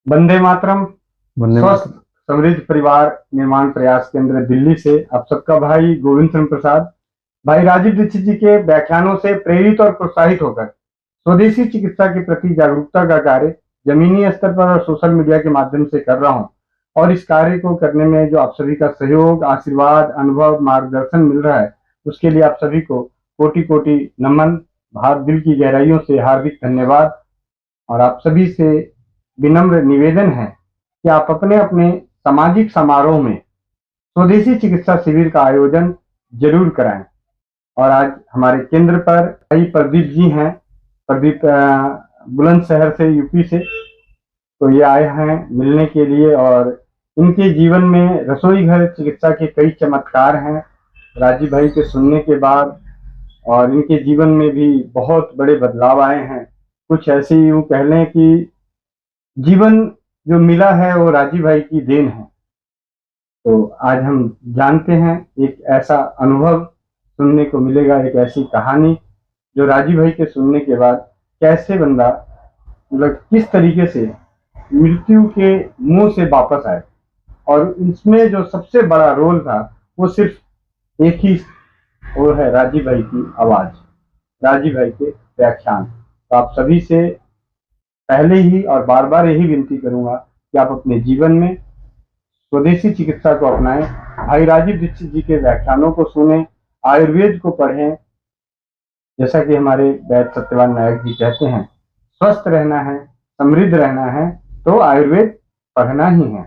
वंदे मातरम। वंदे स्वस्थ मातरम। समृद्ध परिवार निर्माण प्रयास केंद्र दिल्ली से आप सबका भाई गोविंद चंद्र प्रसाद, भाई राजीव दीक्षित जी के व्याख्यानों से प्रेरित और प्रोत्साहित होकर स्वदेशी चिकित्सा के प्रति जागरूकता का कार्य जमीनी स्तर पर और सोशल मीडिया के माध्यम से कर रहा हूँ। और इस कार्य को करने में जो आप सभी का सहयोग, आशीर्वाद, अनुभव, मार्गदर्शन मिल रहा है, उसके लिए आप सभी को कोटि कोटि नमन, दिल की गहराइयों से हार्दिक धन्यवाद। और आप सभी से विनम्र निवेदन है कि आप अपने अपने सामाजिक समारोह में स्वदेशी चिकित्सा शिविर का आयोजन जरूर कराएं। और आज हमारे केंद्र पर भाई प्रदीप जी हैं। प्रदीप बुलंदशहर से, यूपी से, तो ये आए हैं मिलने के लिए। और इनके जीवन में रसोई घर चिकित्सा के कई चमत्कार हैं राजीव भाई के सुनने के बाद। और इनके जीवन में भी बहुत बड़े बदलाव आए हैं। कुछ ऐसे यूं कह लें कि जीवन जो मिला है वो राजीव भाई की देन है। तो आज हम जानते हैं, एक ऐसा अनुभव सुनने को मिलेगा, एक ऐसी कहानी जो राजीव भाई के सुनने के बाद कैसे बंदा, मतलब किस तरीके से मृत्यु के मुंह से वापस आए। और इसमें जो सबसे बड़ा रोल था वो सिर्फ एक ही, वो है राजीव भाई की आवाज, राजीव भाई के व्याख्यान। तो आप सभी से पहले ही और बार बार यही विनती करूंगा कि आप अपने जीवन में स्वदेशी चिकित्सा को अपनाएं, भाई राजीव दीक्षित जी के व्याख्यानों को सुने, आयुर्वेद को पढ़ें। जैसा कि हमारे वैद्य सत्यवान नायक जी कहते हैं, स्वस्थ रहना है, समृद्ध रहना है तो आयुर्वेद पढ़ना ही है।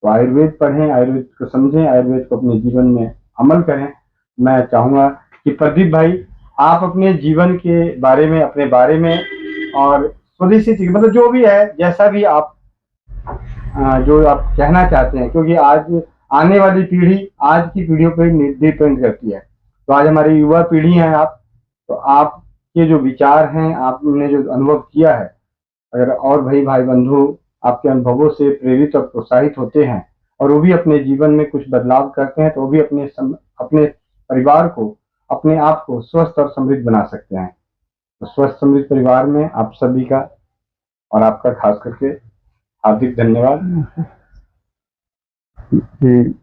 तो आयुर्वेद पढ़ें, आयुर्वेद को समझें, आयुर्वेद को अपने जीवन में अमल करें। मैं चाहूंगा कि प्रदीप भाई आप अपने जीवन के बारे में, अपने बारे में और स्वदेशी चिकित्सा, मतलब जो भी है, जैसा भी आप जो आप कहना चाहते हैं, क्योंकि आज आने वाली पीढ़ी आज की पीढ़ियों पर डिपेंड करती है। तो आज हमारी युवा पीढ़ी है आप, तो आपके जो विचार हैं, आपने जो अनुभव किया है, अगर और भाई बंधु आपके अनुभवों से प्रेरित और प्रोत्साहित होते हैं और वो भी अपने जीवन में कुछ बदलाव करते हैं, तो वो भी अपने परिवार को, अपने आप को स्वस्थ और समृद्ध बना सकते हैं। तो स्वस्थ समृद्ध परिवार में आप सभी का और आपका खास करके हार्दिक धन्यवाद जी।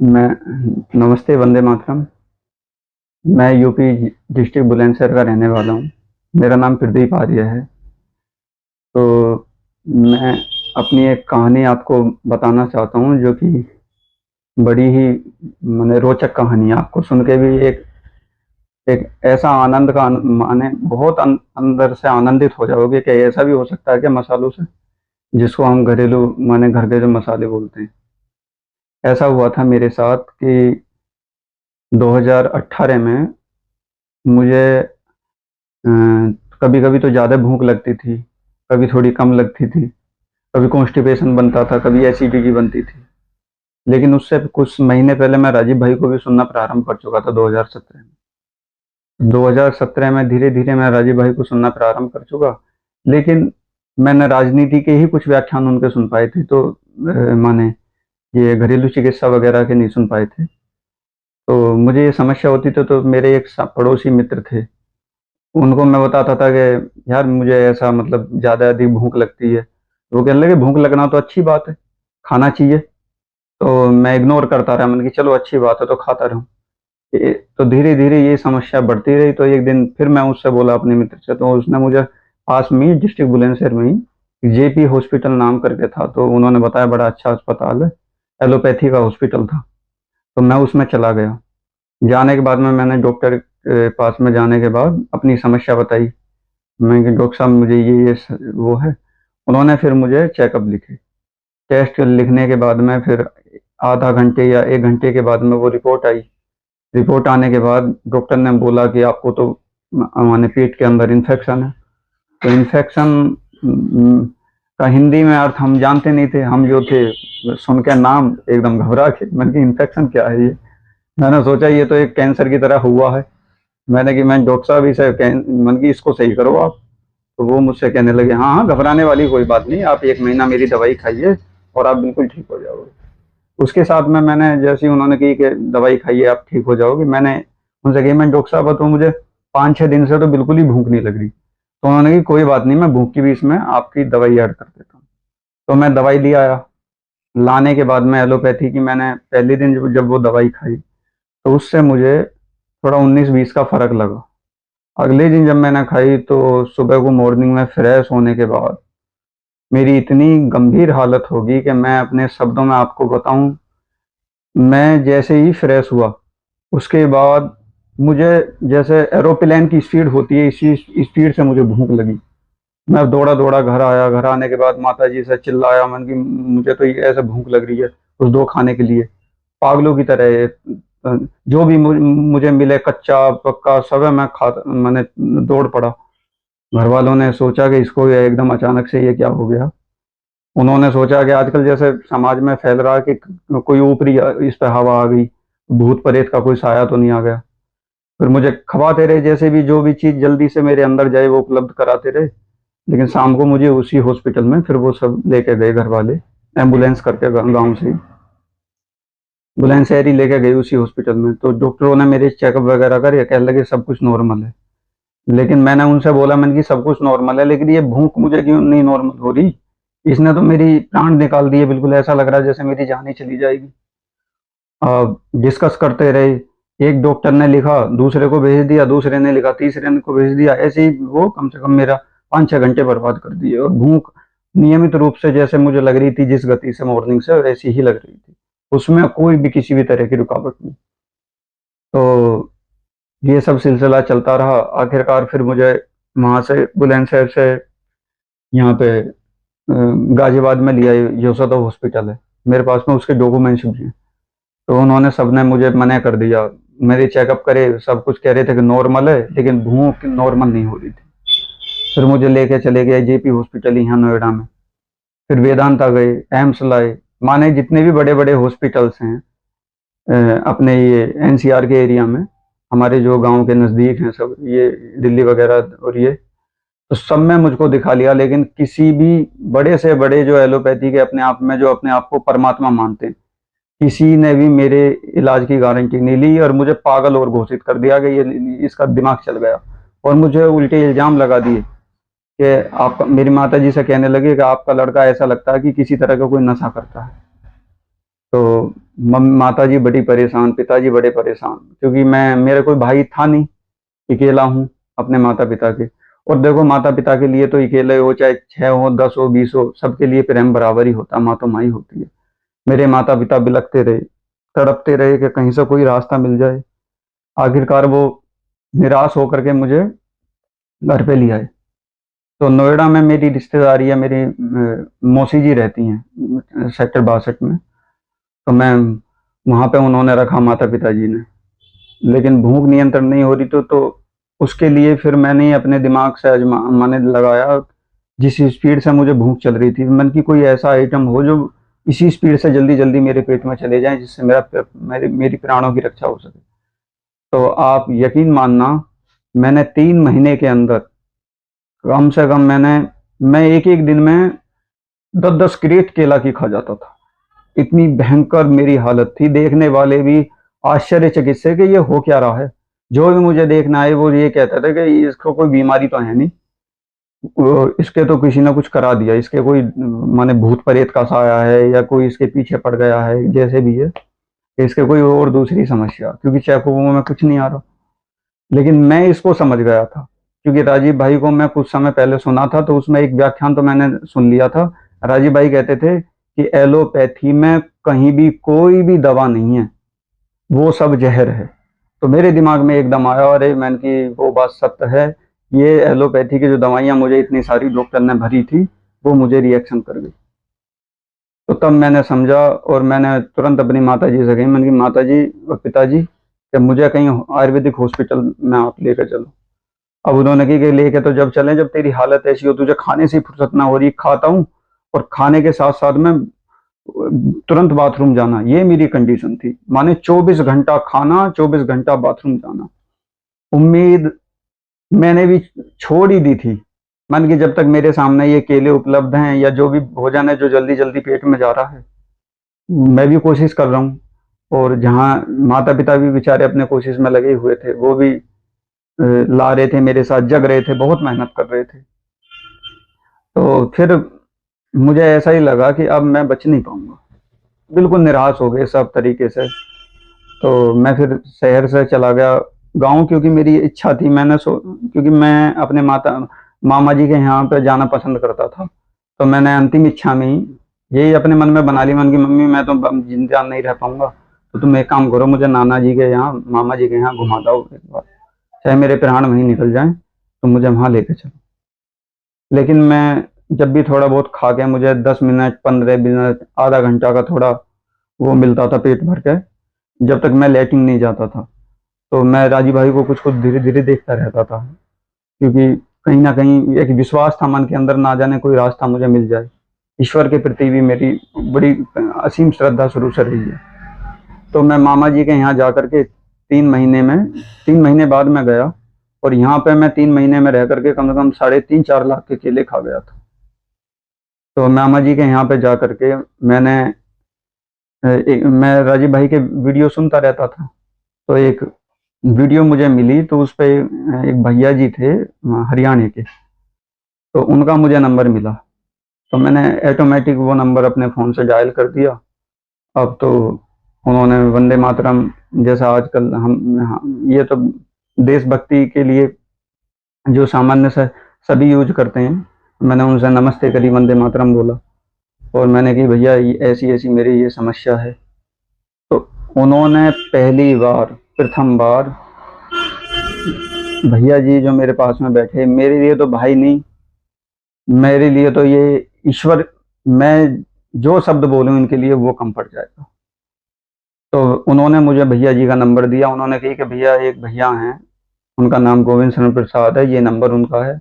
मैं नमस्ते, वंदे मातरम। मैं यूपी डिस्ट्रिक्ट बुलंदशहर का रहने वाला हूँ। मेरा नाम प्रदीप आर्य है। तो मैं अपनी एक कहानी आपको बताना चाहता हूँ, जो कि बड़ी ही माने रोचक कहानी है। आपको सुन के भी एक एक ऐसा आनंद का माने बहुत अंदर से आनंदित हो जाओगे कि ऐसा भी हो सकता है कि मसालों से, जिसको हम घरेलू माने घर के जो मसाले बोलते हैं। ऐसा हुआ था मेरे साथ कि 2018 में मुझे कभी कभी तो ज़्यादा भूख लगती थी, कभी थोड़ी कम लगती थी, कभी कॉन्स्टिपेशन बनता था, कभी एसिडिटी बनती थी। लेकिन उससे कुछ महीने पहले मैं राजीव भाई को भी सुनना प्रारंभ कर चुका था 2017 में। 2017 में धीरे धीरे मैं राजीव भाई को सुनना प्रारंभ कर चुका। लेकिन मैंने राजनीति के ही कुछ व्याख्यान उनके सुन पाए थे, तो माने ये घरेलू चिकित्सा वगैरह के नहीं सुन पाए थे। तो मुझे ये समस्या होती थी, तो मेरे एक पड़ोसी मित्र थे, उनको मैं बताता था कि यार मुझे ऐसा मतलब ज़्यादा अधिक भूख लगती है। वो कहने लगे भूख लगना तो अच्छी बात है, खाना चाहिए। तो मैं इग्नोर करता रहा, मैंने कि चलो अच्छी बात है तो खाता रहूं। तो धीरे धीरे ये समस्या बढ़ती रही। तो एक दिन फिर मैं उससे बोला अपने मित्र से, तो उसने मुझे पास में ही डिस्ट्रिक्ट बुलंदशहर में ही जेपी हॉस्पिटल नाम करके था, तो उन्होंने बताया बड़ा अच्छा अस्पताल है, एलोपैथी का हॉस्पिटल था। तो मैं उसमें चला गया। जाने के बाद में मैंने डॉक्टर के पास में जाने के बाद अपनी समस्या बताई। मैं कि डॉक्टर साहब मुझे ये वो है। उन्होंने फिर मुझे चेकअप लिखे। टेस्ट लिखने के बाद में फिर आधा घंटे या 1 घंटे के बाद में वो रिपोर्ट आई। रिपोर्ट आने के बाद डॉक्टर ने बोला कि आपको तो माने पेट के अंदर इन्फेक्शन है। तो इन्फेक्शन का हिंदी में अर्थ हम जानते नहीं थे। हम जो थे सुन के नाम एकदम घबरा के, मैंने कि इन्फेक्शन क्या है ये। मैंने सोचा ये तो एक कैंसर की तरह हुआ है। मैंने कि मैं डॉक्टर साहब इसे मैंने कि इसको सही करो आप। तो वो मुझसे कहने लगे हाँ हाँ, घबराने वाली कोई बात नहीं, आप 1 महीना मेरी दवाई खाइए और आप बिल्कुल ठीक हो जाओगे। उसके साथ में मैंने जैसे ही उन्होंने की कि दवाई खाइए आप ठीक हो जाओगे, मैंने उनसे कही मैं डॉक्टर साहब तो मुझे 5-6 दिन से तो बिल्कुल ही भूख नहीं लग रही। तो उन्होंने कही कोई बात नहीं, मैं भूख की भी इसमें आपकी दवाई ऐड कर देता हूँ। तो मैं दवाई ले आया। लाने के बाद में एलोपैथी की मैंने पहले दिन जब वो दवाई खाई, तो उससे मुझे थोड़ा 19-20 का फर्क लगा। अगले दिन जब मैंने खाई तो सुबह को मॉर्निंग में फ्रेश होने के बाद मेरी इतनी गंभीर हालत होगी कि मैं अपने शब्दों में आपको बताऊं। मैं जैसे ही फ्रेश हुआ, उसके बाद मुझे जैसे एरोप्लेन की स्पीड होती है, इसी स्पीड से मुझे भूख लगी। मैं दौड़ा दौड़ा घर आया। घर आने के बाद माता जी से चिल्लाया, मन की मुझे तो ये ऐसे भूख लग रही है कुछ दो खाने के लिए। पागलों की तरह जो भी मुझे मिले कच्चा पक्का सब है मैं खा, मैंने दौड़ पड़ा। घर वालों ने सोचा कि इसको ये एकदम अचानक से ये क्या हो गया। उन्होंने सोचा कि आजकल जैसे समाज में फैल रहा है कि कोई ऊपरी इस पे हवा आ गई, भूत प्रेत का कोई साया तो नहीं आ गया। फिर मुझे खवाते रहे, जैसे भी जो भी चीज जल्दी से मेरे अंदर जाए वो उपलब्ध कराते रहे। लेकिन शाम को मुझे उसी हॉस्पिटल में फिर वो सब लेके गए घर वाले, एम्बुलेंस करके गांव से ही बुलंदशहर ही लेके गई उसी हॉस्पिटल में। तो डॉक्टरों ने मेरे चेकअप वगैरह करे, कहने लगे सब कुछ नॉर्मल है। लेकिन मैंने उनसे बोला, मैंने कि सब कुछ नॉर्मल है लेकिन ये भूख मुझे क्यों नहीं नॉर्मल हो रही। इसने तो मेरी प्राण निकाल दिए, बिल्कुल ऐसा लग रहा है जैसे मेरी जान ही चली जाएगी। डिस्कस करते रहे। एक डॉक्टर ने लिखा, दूसरे को भेज दिया, दूसरे ने लिखा, तीसरे को भेज दिया। ऐसे ही वो कम से कम मेरा 5-6 घंटे बर्बाद कर दिए। और भूख नियमित रूप से जैसे मुझे लग रही थी जिस गति से मॉर्निंग से, वैसी ही लग रही थी। उसमें कोई भी किसी भी तरह की रुकावट नहीं। तो ये सब सिलसिला चलता रहा। आखिरकार फिर मुझे वहां से बुलंदशहर से यहाँ पे गाजियाबाद में लिया, यशोदा हॉस्पिटल है मेरे पास में, उसके डॉक्यूमेंट्स भी हैं। तो उन्होंने सबने मुझे मना कर दिया। मेरे चेकअप करे, सब कुछ कह रहे थे कि नॉर्मल है, लेकिन भूख नॉर्मल नहीं हो रही थी। फिर मुझे लेके चले गए जेपी हॉस्पिटल यहाँ नोएडा में। फिर वेदांता गए, एम्स लाए, माने जितने भी बड़े बड़े हॉस्पिटल्स हैं अपने ये एनसीआर के एरिया में, हमारे जो गांव के नज़दीक हैं सब, ये दिल्ली वगैरह और ये, तो सब में मुझको दिखा लिया। लेकिन किसी भी बड़े से बड़े जो एलोपैथी के अपने आप में जो अपने आप को परमात्मा मानते हैं, किसी ने भी मेरे इलाज की गारंटी नहीं ली और मुझे पागल और घोषित कर दिया कि ये इसका दिमाग चल गया। और मुझे उल्टे इल्जाम लगा दिए कि आपका, मेरी माता जी से कहने लगे कि आपका लड़का ऐसा लगता है कि किसी तरह का कोई नशा करता है। तो माता जी बड़ी परेशान, पिताजी बड़े परेशान, क्योंकि मैं, मेरा कोई भाई था नहीं, अकेला हूँ अपने माता पिता के। और देखो माता पिता के लिए तो अकेले हो, चाहे 6 हो, 10 हो, 20 हो, सबके लिए प्रेम बराबर ही होता है, माँ तो माँ ही होती है। मेरे माता पिता बिलखते रहे, तड़पते रहे कि कहीं से कोई रास्ता मिल जाए। आखिरकार वो निराश होकर के मुझे घर पे ले आए। तो नोएडा में मेरी रिश्तेदारी है, मेरी मौसी जी रहती हैं सेक्टर 62 में। तो मैं वहां पे, उन्होंने रखा माता पिताजी ने। लेकिन भूख नियंत्रण नहीं हो रही तो उसके लिए फिर मैंने अपने दिमाग से मैंने लगाया, जिस स्पीड से मुझे भूख चल रही थी, मन की कोई ऐसा आइटम हो जो इसी स्पीड से जल्दी जल्दी मेरे पेट में चले जाए, जिससे मेरी प्राणों की रक्षा हो सके। तो आप यकीन मानना, मैंने 3 महीने के अंदर कम से कम मैं एक एक दिन में 10-10 क्रेट केला की खा जाता था। इतनी भयंकर मेरी हालत थी, देखने वाले भी आश्चर्यचकित से कि ये हो क्या रहा है। जो भी मुझे देखना आए वो ये कहता था कि इसको कोई बीमारी तो है नहीं, इसके तो किसी ने कुछ करा दिया, इसके कोई माने भूत प्रेत का साया है या कोई इसके पीछे पड़ गया है, जैसे भी है, इसके कोई और दूसरी समस्या, क्योंकि चेकअपों में कुछ नहीं आ रहा। लेकिन मैं इसको समझ गया था, क्योंकि राजीव भाई को मैं कुछ समय पहले सुना था, तो उसमें एक व्याख्यान तो मैंने सुन लिया था। राजीव भाई कहते थे कि एलोपैथी में कहीं भी कोई भी दवा नहीं है, वो सब जहर है। तो मेरे दिमाग में एकदम आया, अरे मैंने कि वो बात सत्य है, ये एलोपैथी की जो दवाइयाँ मुझे इतनी सारी डॉक्टर ने भरी थी, वो मुझे रिएक्शन कर गई। तो तब मैंने समझा और मैंने तुरंत अपनी माता जी से कही, मैंने कि माता जी और पिताजी, कि मुझे कहीं आयुर्वेदिक हॉस्पिटल में आप लेकर चलो। अब उन्होंने कहा कि लेके तो जब चलें, जब तेरी हालत ऐसी हो, तुझे खाने से फुर्सत ना हो रही। खाता हूँ और खाने के साथ साथ में तुरंत बाथरूम जाना, ये मेरी कंडीशन थी। माने 24 घंटा खाना, 24 घंटा बाथरूम जाना। उम्मीद मैंने भी छोड़ ही दी थी। मान के जब तक मेरे सामने ये केले उपलब्ध हैं या जो भी भोजन है जो जल्दी जल्दी पेट में जा रहा है, मैं भी कोशिश कर रहा हूँ। और जहाँ माता पिता भी बेचारे अपने कोशिश में लगे हुए थे, वो भी ला रहे थे मेरे साथ, जग रहे थे, बहुत मेहनत कर रहे थे। तो फिर मुझे ऐसा ही लगा कि अब मैं बच नहीं पाऊंगा, बिल्कुल निराश हो गए सब तरीके से। तो मैं फिर शहर से चला गया गांव, क्योंकि मेरी इच्छा थी, क्योंकि मैं अपने मामा जी के यहाँ पे जाना पसंद करता था। तो मैंने अंतिम इच्छा में ही यही अपने मन में बना ली, मन की मम्मी मैं तो अब जिंदा नहीं रह पाऊंगा, तो तुम एक काम करो, मुझे नाना जी के यहाँ मामा जी के यहाँ घुमा दो एक बार, चाहे मेरे प्राण वहीं निकल जाएं, तो मुझे वहां लेके चलो। लेकिन मैं जब भी थोड़ा बहुत खा के, मुझे 10 मिनट 15 मिनट आधा घंटा का थोड़ा वो मिलता था पेट भर के, जब तक मैं लेटिंग नहीं जाता था, तो मैं राजीव भाई को कुछ कुछ धीरे धीरे देखता रहता था, क्योंकि कहीं ना कहीं एक विश्वास था मन के अंदर, ना जाने कोई रास्ता मुझे मिल जाए। ईश्वर के प्रति भी मेरी बड़ी असीम श्रद्धा शुरू से रही है। तो मैं मामा जी के यहाँ जा करके 3 महीने बाद मैं गया, और यहाँ पे मैं 3 महीने में रह करके कम से कम 3.5-4 लाख के केले खा गया था। तो मामा जी के यहाँ पे जा करके मैं राजीव भाई के वीडियो सुनता रहता था। तो एक वीडियो मुझे मिली, तो उस पे एक भैया जी थे हरियाणा के, तो उनका मुझे नंबर मिला। तो मैंने ऑटोमेटिक वो नंबर अपने फ़ोन से डायल कर दिया। अब तो उन्होंने वंदे मातरम जैसा आजकल ये तो देशभक्ति के लिए जो सामान्य से सभी यूज करते हैं, मैंने उनसे नमस्ते करी, वंदे मातरम बोला, और मैंने कि भैया ऐसी ऐसी मेरी ये समस्या है। तो उन्होंने पहली बार, प्रथम बार, भैया जी जो मेरे पास में बैठे, मेरे लिए तो भाई नहीं, मेरे लिए तो ये ईश्वर, मैं जो शब्द बोलूं इनके लिए वो कम पड़ जाएगा। तो उन्होंने मुझे भैया जी का नंबर दिया। उन्होंने कही कि भैया एक भैया हैं, उनका नाम गोविंद शरण प्रसाद है, ये नंबर उनका है,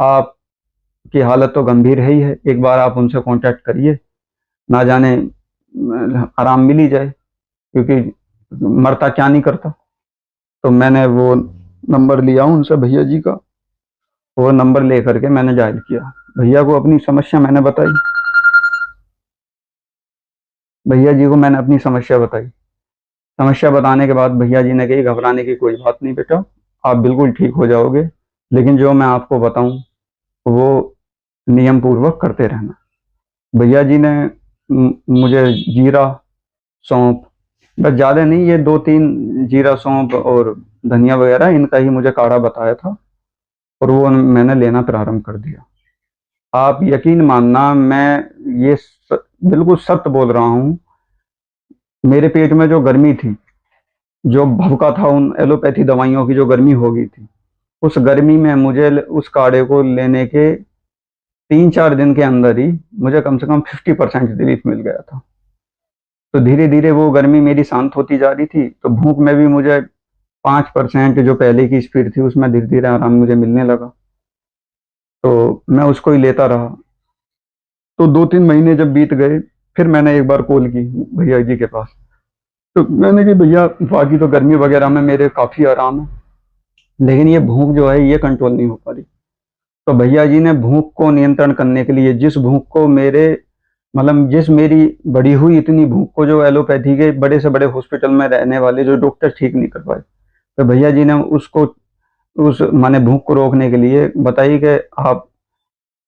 आपकी हालत तो गंभीर है ही है, एक बार आप उनसे कांटेक्ट करिए, ना जाने आराम मिल ही जाए, क्योंकि मरता क्या नहीं करता। तो मैंने वो नंबर लिया उनसे भैया जी का, वो नंबर ले करके मैंने डायल किया, भैया को अपनी समस्या मैंने बताई, भैया जी को मैंने अपनी समस्या बताई। समस्या बताने के बाद भैया जी ने कही घबराने की कोई बात नहीं बेटा, आप बिल्कुल ठीक हो जाओगे, लेकिन जो मैं आपको बताऊं वो नियम पूर्वक करते रहना। भैया जी ने मुझे जीरा, सौंफ, बस ज़्यादा नहीं, ये 2-3 जीरा, सौंफ और धनिया वगैरह, इनका ही मुझे काढ़ा बताया था, और वो मैंने लेना प्रारंभ कर दिया। आप यकीन मानना, मैं ये बिल्कुल सत्य बोल रहा हूँ, मेरे पेट में जो गर्मी थी, जो भभका था उन एलोपैथी दवाइयों की, जो गर्मी हो गई थी, उस गर्मी में मुझे उस काढ़े को लेने के 3-4 दिन के अंदर ही मुझे कम से कम 50% रिलीफ मिल गया था। तो धीरे धीरे वो गर्मी मेरी शांत होती जा रही थी, तो भूख में भी मुझे 5% जो पहले की स्पीड थी उसमें धीरे धीरे आराम मुझे मिलने लगा। तो मैं उसको ही लेता रहा। तो 2-3 महीने जब बीत गए, फिर मैंने एक बार कॉल की भैया जी के पास। तो मैंने कि भैया बाकी तो गर्मी वगैरह में मेरे काफ़ी आराम है, लेकिन ये भूख जो है ये कंट्रोल नहीं हो पा रही। तो भैया जी ने भूख को नियंत्रण करने के लिए, जिस भूख को मेरे, मतलब जिस मेरी बढ़ी हुई इतनी भूख को जो एलोपैथी के बड़े से बड़े हॉस्पिटल में रहने वाले जो डॉक्टर ठीक नहीं कर पाए, तो भैया जी ने उसको, उस माने भूख को रोकने के लिए बताई कि आप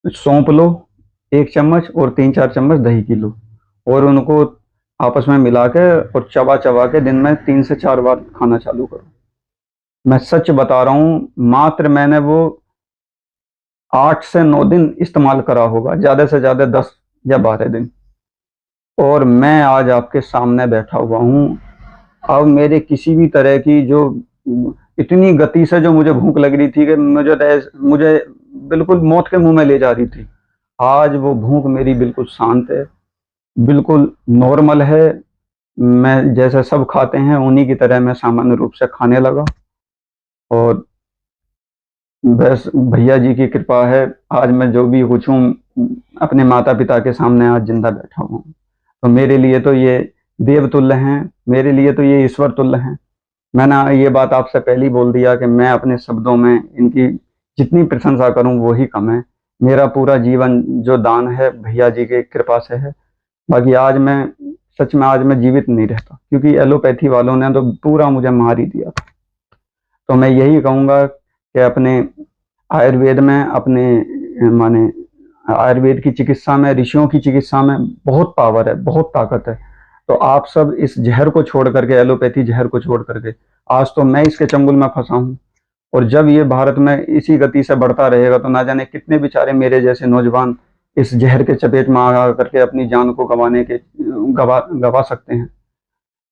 सौंप लो 1 चम्मच, और 3-4 चम्मच दही की लो, और उनको आपस में मिला के और चबा चबा के दिन में 3 से 4 बार खाना चालू करो। मैं सच बता रहा हूँ, मात्र मैंने वो 8 से 9 दिन इस्तेमाल करा होगा, ज़्यादा से ज़्यादा 10 या 12 दिन, और मैं आज आपके सामने बैठा हुआ हूँ। अब मेरे किसी भी तरह की जो इतनी गति से जो मुझे भूख लग रही थी कि मुझे बिल्कुल मौत के मुंह में ले जा रही थी, आज वो भूख मेरी बिल्कुल शांत है, बिल्कुल नॉर्मल है। मैं जैसे सब खाते हैं उन्हीं की तरह मैं सामान्य रूप से खाने लगा, और बस भैया जी की कृपा है, आज मैं जो भी कुछ हूँ अपने माता पिता के सामने आज जिंदा बैठा हूँ। तो मेरे लिए तो ये देवतुल्य हैं, मेरे लिए तो ये ईश्वर तुल्य हैं। मैंने ये बात आपसे पहले ही बोल दिया कि मैं अपने शब्दों में इनकी जितनी प्रशंसा करूं वो ही कम है। मेरा पूरा जीवन जो दान है भैया जी की कृपा से है। बाकी आज मैं, सच में आज मैं जीवित नहीं रहता, क्योंकि एलोपैथी वालों ने तो पूरा मुझे मार ही दिया था। तो मैं यही कहूँगा कि अपने आयुर्वेद में, अपने माने आयुर्वेद की चिकित्सा में, ऋषियों की चिकित्सा में बहुत पावर है, बहुत ताकत है। तो आप सब इस जहर को छोड़ करके, एलोपैथी जहर को छोड़ करके, आज तो मैं इसके चंगुल में फंसा हूँ, और जब ये भारत में इसी गति से बढ़ता रहेगा तो ना जाने कितने बेचारे मेरे जैसे नौजवान इस जहर के चपेट में आ करके अपनी जान को गवा सकते हैं।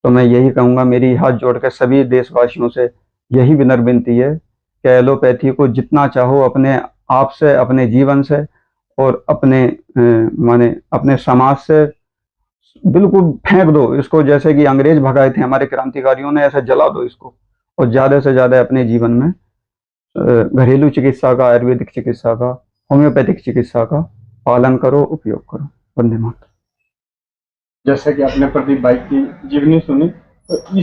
तो मैं यही कहूंगा, मेरी हाथ जोड़ के सभी देशवासियों से यही विनम्र विनती है कि एलोपैथी को जितना चाहो अपने आप से, अपने जीवन से और अपने माने अपने समाज से बिल्कुल फेंक दो इसको। जैसे कि अंग्रेज भगाए थे हमारे क्रांतिकारियों ने, ऐसे जला दो इसको, और ज्यादा से ज्यादा अपने जीवन में घरेलू चिकित्सा का, आयुर्वेदिक चिकित्सा का, होम्योपैथिक चिकित्सा का पालन करो, उपयोग करो। वंदे मातरम। जैसा कि आपने प्रदीप भाई की जीवनी सुनी, तो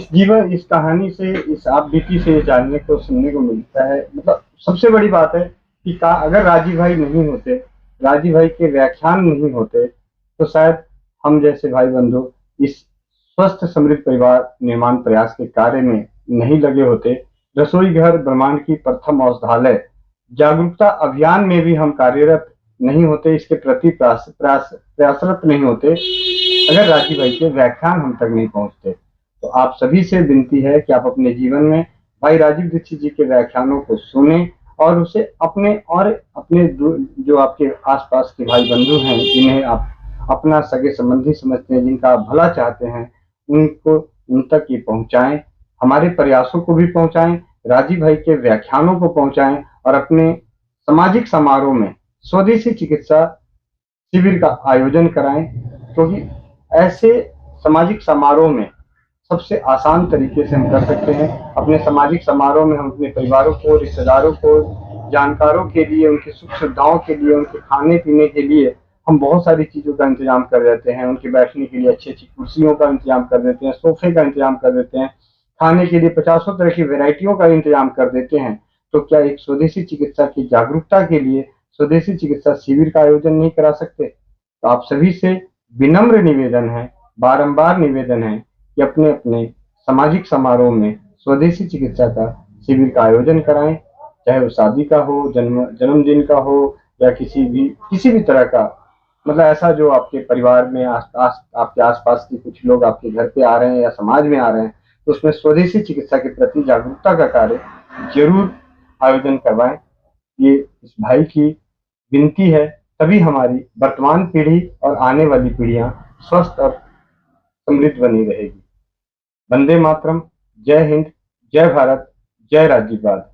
इस कहानी से, इस आप बीती से जानने को, सुनने को मिलता है, मतलब सबसे बड़ी बात है कि अगर राजीव भाई नहीं होते, राजीव भाई के व्याख्यान नहीं होते, तो शायद हम जैसे भाई बंधु इस स्वस्थ समृद्ध परिवार निर्माण प्रयास के कार्य में नहीं लगे होते। रसोई घर ब्रह्मांड की प्रथम औषधालय जागरूकता अभियान में भी हम कार्यरत नहीं होते, इसके प्रति प्रयासरत नहीं होते, अगर राजीव भाई के व्याख्यान हम तक नहीं पहुंचते। तो आप सभी से विनती है कि आप अपने जीवन में भाई राजीव दीक्षित जी के व्याख्यानों को सुने, और उसे अपने जो आपके आसपास के भाई बंधु हैं, जिन्हें आप अपना सगे संबंधी समझते हैं, जिनका आप भला चाहते हैं, उनको उन तक ये पहुंचाएं, हमारे प्रयासों को भी पहुंचाएं, राजीव भाई के व्याख्यानों को पहुंचाएं, और अपने सामाजिक समारोह में स्वदेशी चिकित्सा शिविर का आयोजन कराएं, क्योंकि ऐसे सामाजिक समारोह में सबसे आसान तरीके से हम कर सकते हैं। अपने सामाजिक समारोह में हम अपने परिवारों को, रिश्तेदारों को, जानकारों के लिए, उनकी सुख सुविधाओं के लिए, उनके खाने पीने के लिए हम बहुत सारी चीजों का इंतजाम कर देते हैं। उनके बैठने के लिए अच्छी अच्छी कुर्सियों का इंतजाम कर देते हैं, सोफे का इंतजाम कर देते हैं, खाने के लिए 50 तरह की वेराइटियों का इंतजाम कर देते हैं। तो क्या एक स्वदेशी चिकित्सा की जागरूकता के लिए स्वदेशी चिकित्सा शिविर का आयोजन नहीं करा सकते? तो आप सभी से विनम्र निवेदन है, बारंबार निवेदन है कि अपने अपने सामाजिक समारोह में स्वदेशी चिकित्सा का शिविर का आयोजन कराएं, चाहे वो शादी का हो, जन्मदिन का हो, या किसी भी तरह का, मतलब ऐसा जो आपके परिवार में आपके आसपास के कुछ लोग आपके घर पे आ रहे हैं या समाज में आ रहे हैं, तो उसमें स्वदेशी चिकित्सा के प्रति जागरूकता का कार्य जरूर आयोजन करवाएं। ये इस भाई की विनती है, तभी हमारी वर्तमान पीढ़ी और आने वाली पीढ़ियां स्वस्थ और समृद्ध बनी रहेगी। वंदे मातरम। जय हिंद, जय भारत, जय राजीववाद।